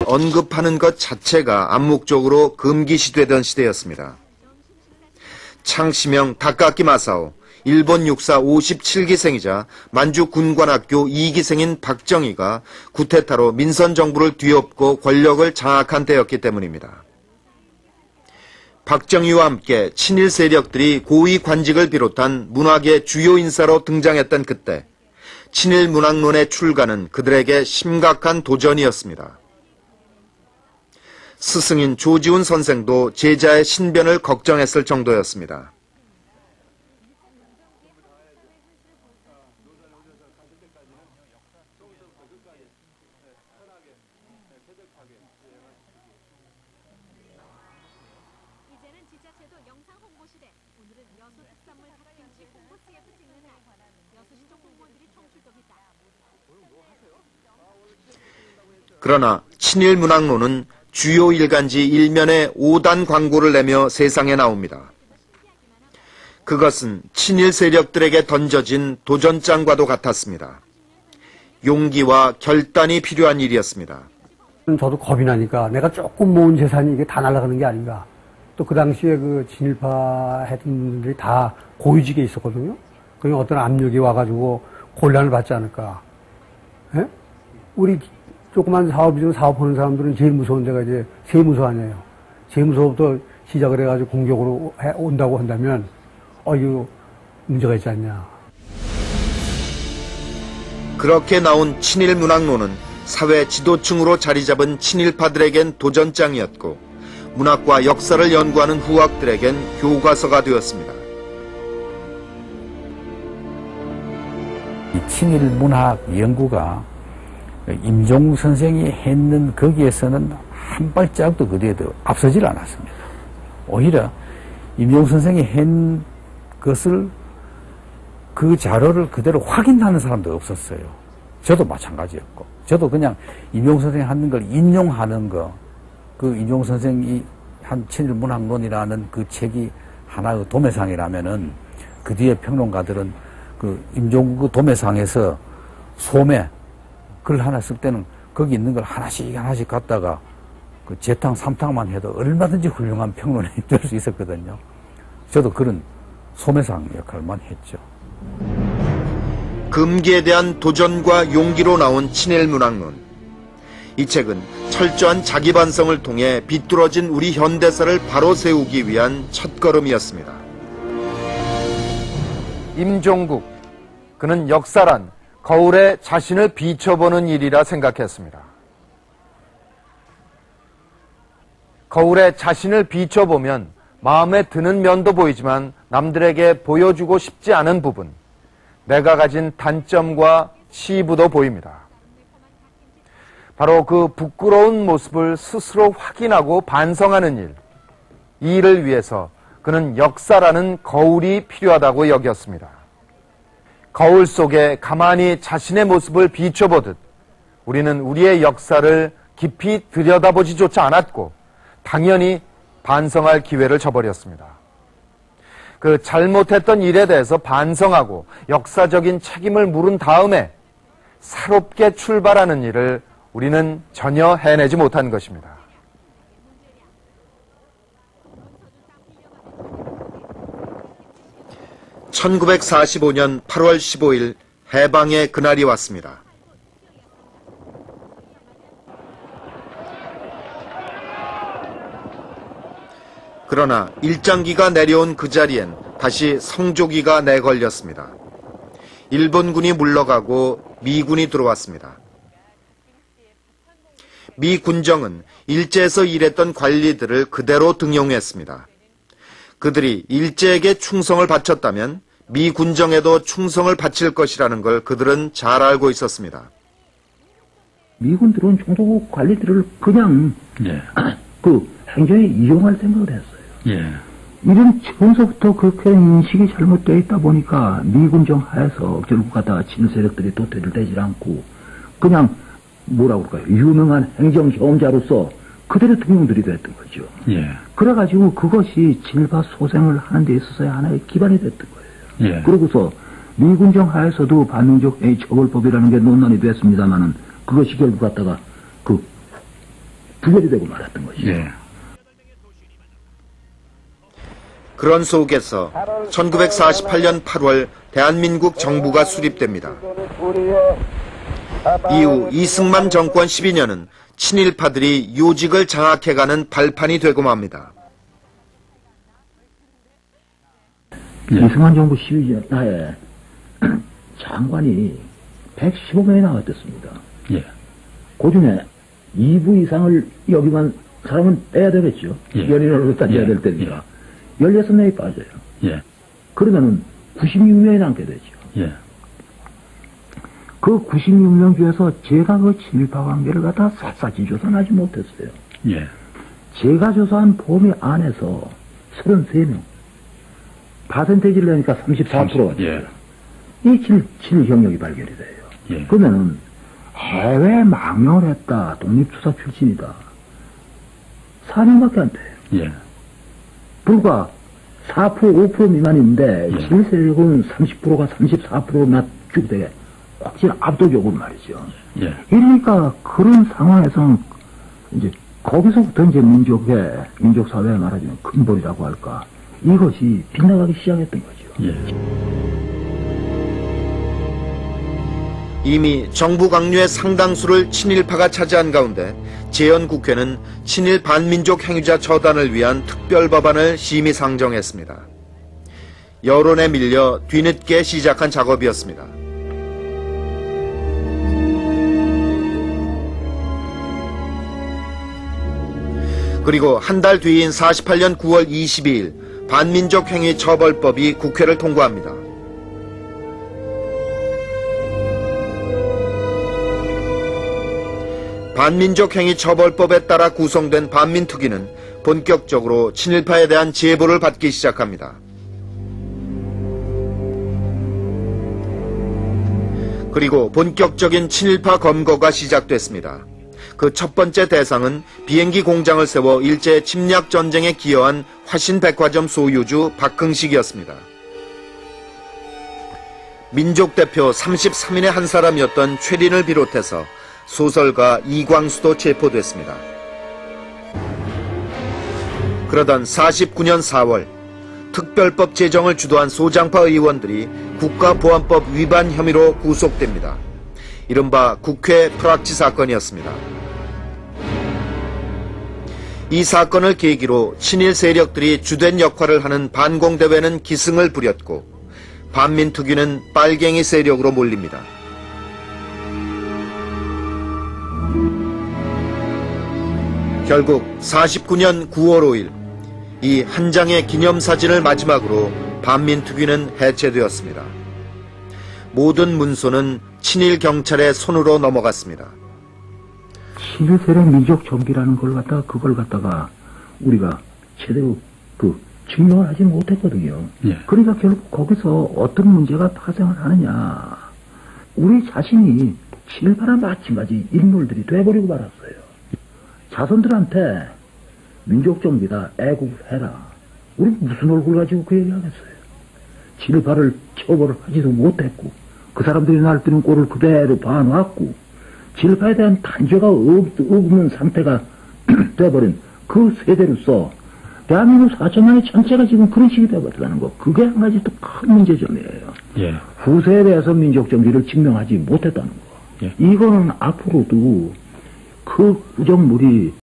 언급하는 것 자체가 암묵적으로 금기시되던 시대였습니다. 창시명 다카키 마사오, 일본 육사 57기생이자 만주 군관학교 2기생인 박정희가 쿠데타로 민선 정부를 뒤엎고 권력을 장악한 때였기 때문입니다. 박정희와 함께 친일 세력들이 고위 관직을 비롯한 문학의 주요 인사로 등장했던 그때 친일 문학론의 출가는 그들에게 심각한 도전이었습니다. 스승인 조지훈 선생도 제자의 신변을 걱정했을 정도였습니다. 그러나 친일 문학론은 주요 일간지 일면에 5단 광고를 내며 세상에 나옵니다. 그것은 친일 세력들에게 던져진 도전장과도 같았습니다. 용기와 결단이 필요한 일이었습니다. 저도 겁이 나니까 내가 조금 모은 재산이 이게 다 날아가는 게 아닌가. 또 그 당시에 그 진일파 했던 분들이 다 고위직에 있었거든요. 그러면 어떤 압력이 와가지고 곤란을 받지 않을까. 예? 우리 조그만 사업하는 사람들은 제일 무서운 데가 이제 세무서 아니에요. 세무서부터 시작을 해가지고 공격으로 온다고 한다면, 이거 문제가 있지 않냐. 그렇게 나온 친일 문학론은 사회 지도층으로 자리 잡은 친일파들에겐 도전장이었고, 문학과 역사를 연구하는 후학들에겐 교과서가 되었습니다. 이 친일 문학 연구가 임종국 선생이 했는 거기에서는 한 발짝도 그대도 앞서질 않았습니다. 오히려 임종국 선생이 한 것을 그 자료를 그대로 확인하는 사람도 없었어요. 저도 마찬가지였고, 저도 그냥 임종국 선생이 하는 걸 인용하는 거, 그 임종국 선생이 한 친일 문학론이라는 그 책이 하나의 도매상이라면은 그 뒤에 평론가들은 그 임종국 도매상에서 소매 글 하나 쓸 때는 거기 있는 걸 하나씩 갖다가 그 재탕, 삼탕만 해도 얼마든지 훌륭한 평론이 될 수 있었거든요. 저도 그런 소매상 역할만 했죠. 금기에 대한 도전과 용기로 나온 친일 문학론. 이 책은 철저한 자기 반성을 통해 비뚤어진 우리 현대사를 바로 세우기 위한 첫걸음이었습니다. 임종국, 그는 역사란 거울에 자신을 비춰보는 일이라 생각했습니다. 거울에 자신을 비춰보면 마음에 드는 면도 보이지만 남들에게 보여주고 싶지 않은 부분, 내가 가진 단점과 치부도 보입니다. 바로 그 부끄러운 모습을 스스로 확인하고 반성하는 일, 이 일을 위해서 그는 역사라는 거울이 필요하다고 여겼습니다. 거울 속에 가만히 자신의 모습을 비춰보듯 우리는 우리의 역사를 깊이 들여다보지조차 않았고 당연히 반성할 기회를 저버렸습니다. 그 잘못했던 일에 대해서 반성하고 역사적인 책임을 물은 다음에 새롭게 출발하는 일을 우리는 전혀 해내지 못한 것입니다. (1945년 8월 15일) 해방의 그날이 왔습니다. 그러나 일장기가 내려온 그 자리엔 다시 성조기가 내걸렸습니다. 일본군이 물러가고 미군이 들어왔습니다. 미 군정은 일제에서 일했던 관리들을 그대로 등용했습니다. 그들이 일제에게 충성을 바쳤다면 미 군정에도 충성을 바칠 것이라는 걸 그들은 잘 알고 있었습니다. 미군들은 총독 관리들을 그냥 그 행정에 이용할 생각을 했어요. 이런 처음서부터 그렇게 인식이 잘못되어 있다 보니까 미군정 하에서 결국 가다가 친일 세력들이 도태를 되지 않고 그냥 뭐라고 그럴까요? 유명한 행정경자로서 그대로 등용들이 됐던 거죠. 그래가지고 그것이 진일파 소생을 하는 데 있어서의 하나의 기반이 됐던 거예요. 그러고서 미군정 하에서도 반민족 해이 처벌법이라는 게 논란이 됐습니다만은 그것이 결국 갖다가 그 부결이 되고 말았던 것이죠. 예. 그런 속에서 1948년 8월 대한민국 정부가 수립됩니다. 이후 이승만 정권 12년은 친일파들이 요직을 장악해가는 발판이 되고 맙니다. 이승만 정부 12년 나에 장관이 115명이 나왔댔습니다. 예. 그 중에 2부 이상을 여기만 사람은 빼야 되겠죠. 예. 연인으로 따져야 될 때니까. 16명이 빠져요. 예. 그러면은 96명이 남게 되죠. 예. 그 96명 중에서 제가 그 친일파 관계를 갖다 샅샅이 조사하지 못했어요. 예. 제가 조사한 범위 안에서 33명. 파센테이지를 내니까 34%가 됐어요. 예. 이 친일 경력이 발견이 돼요. 예. 그러면은 해외 망명을 했다. 독립투사 출신이다. 4명밖에 안 돼요. 예. 불과 4% 5% 미만인데 예. 친일 세력은 30%가 34%로 낮추게 되게 확실히 압도적으로 말이죠. 예. 이러니까 그런 상황에서는 이제 거기서부터 이제 민족사회에 말하자면 근본이라고 할까. 이것이 빗나가기 시작했던 거죠. 예. 이미 정부 강요의 상당수를 친일파가 차지한 가운데 재헌국회는 친일 반민족 행위자 처단을 위한 특별법안을 심의 상정했습니다. 여론에 밀려 뒤늦게 시작한 작업이었습니다. 그리고 한 달 뒤인 48년 9월 22일 반민족 행위 처벌법이 국회를 통과합니다. 반민족 행위 처벌법에 따라 구성된 반민특위는 본격적으로 친일파에 대한 제보를 받기 시작합니다. 그리고 본격적인 친일파 검거가 시작됐습니다. 그 첫 번째 대상은 비행기 공장을 세워 일제 침략 전쟁에 기여한 화신백화점 소유주 박흥식이었습니다. 민족 대표 33인의 한 사람이었던 최린을 비롯해서 소설가 이광수도 체포됐습니다. 그러던 49년 4월 특별법 제정을 주도한 소장파 의원들이 국가보안법 위반 혐의로 구속됩니다. 이른바 국회 프락치 사건이었습니다. 이 사건을 계기로 친일 세력들이 주된 역할을 하는 반공대회는 기승을 부렸고 반민특위는 빨갱이 세력으로 몰립니다. 결국 49년 9월 5일 이 한 장의 기념사진을 마지막으로 반민특위는 해체되었습니다. 모든 문서는 친일 경찰의 손으로 넘어갔습니다. 친일 세력 민족 정비라는 걸 갖다가 그걸 갖다가 우리가 제대로 증명을 하지 못했거든요. 예. 그러니까 결국 거기서 어떤 문제가 파생을 하느냐. 우리 자신이 친일파나 마찬가지 인물들이 돼버리고 말았어요. 자손들한테 민족 정비다, 애국을 해라. 우리 무슨 얼굴 가지고 그 얘기 하겠어요. 친일파를 처벌을 하지도 못했고 그 사람들이 날뛰는 꼴을 그대로 봐놨고 친일파에 대한 단죄가 없는 상태가 돼버린 그 세대로서 대한민국 4천만의 전체가 지금 그런 식이 되어버렸다는 거. 그게 한 가지 또 큰 문제점이에요. 예. 후세에 대해서 민족 정비를 증명하지 못했다는 거. 예. 이거는 앞으로도 그 구정물이